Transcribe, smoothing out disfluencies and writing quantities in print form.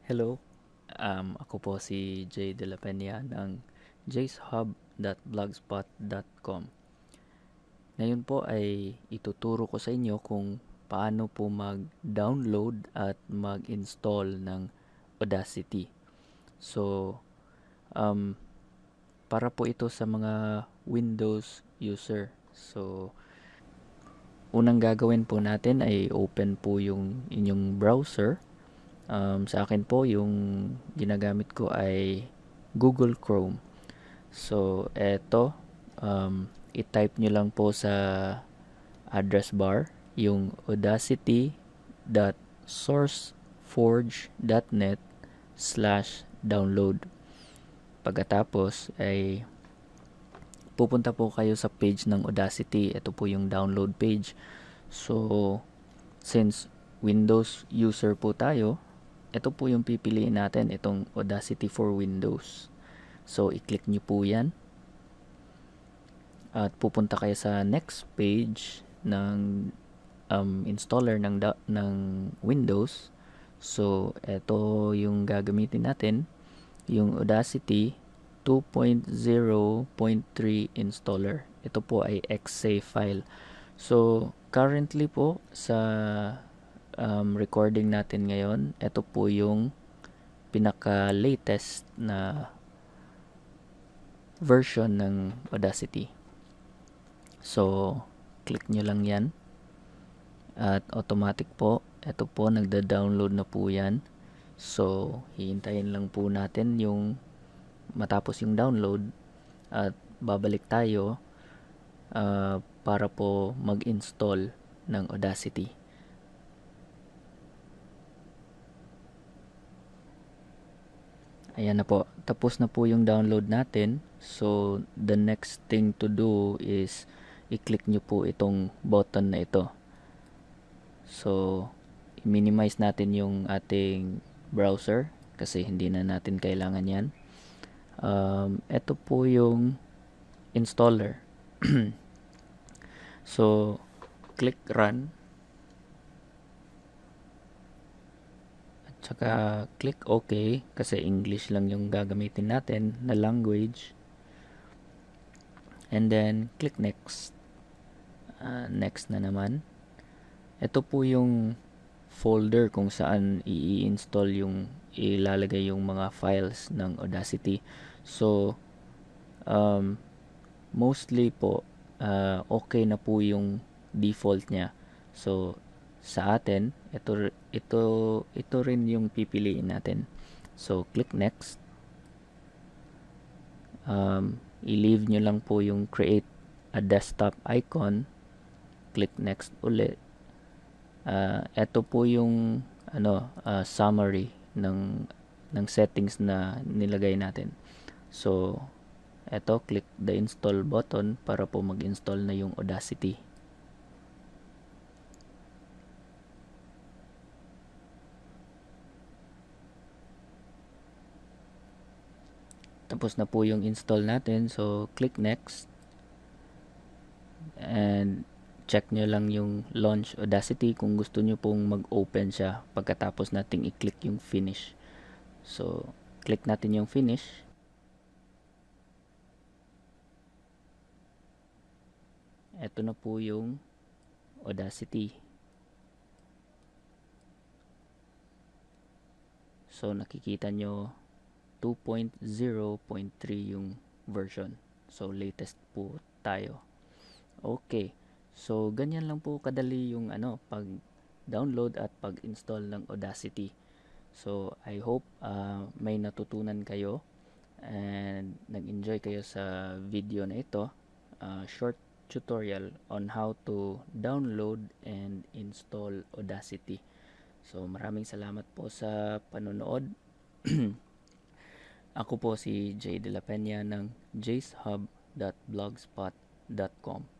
Hello, ako po si Jay De La Peña ng jayshub.blogspot.com. Ngayon po ay ituturo ko sa inyo kung paano po mag-download at mag-install ng Audacity. So, um, para po ito sa mga Windows user. So, unang gagawin po natin ay open po yung inyong browser. Sa akin po, yung ginagamit ko ay Google Chrome. So, eto, i-type nyo lang po sa address bar yung audacity.sourceforge.net/download. Pagkatapos ay pupunta po kayo sa page ng Audacity. Ito po yung download page. So, since Windows user po tayo, ito po yung pipiliin natin, itong Audacity for Windows. So, i-click nyo po yan. At pupunta kayo sa next page ng installer ng Windows. So, ito yung gagamitin natin, yung Audacity 2.0.3 installer. Ito po ay .exe file. So, currently po sa recording natin ngayon, ito po yung pinaka-latest na version ng Audacity. So, click nyo lang yan. At automatic po, ito po, nagda-download na po yan. So, hihintayin lang po natin yung matapos yung download at babalik tayo para po mag-install ng Audacity. Ayan na po. Tapos na po yung download natin. So, the next thing to do is i-click nyo po itong button na ito. So, i-minimize natin yung ating browser kasi hindi na natin kailangan yan. Ito po yung installer. So, click run. At saka click OK kasi English lang yung gagamitin natin na language. And then, click next. Next na naman. Ito po yung folder kung saan i-install yung ilalagay yung mga files ng Audacity. So, mostly po, okay na po yung default niya. So, sa atin, ito rin yung pipiliin natin. So, click next. I-leave nyo lang po yung create a desktop icon. Click next ulit. Ito po yung summary ng settings na nilagay natin. So, eto, click the install button para po mag-install na yung Audacity. Tapos na po yung install natin. So, click next. And check nyo lang yung launch Audacity kung gusto nyo pong mag-open siya pagkatapos nating i-click yung finish. So, click natin yung finish. Ito na po yung Audacity. So, nakikita nyo 2.0.3 yung version. So, latest po tayo. Okay. So, ganyan lang po kadali yung pag-download at pag-install ng Audacity. So, I hope may natutunan kayo and nag-enjoy kayo sa video na ito. Short tutorial on how to download and install Audacity. So, maraming salamat po sa panonood. Ako po si Jay De La Peña ng jayshub.blogspot.com.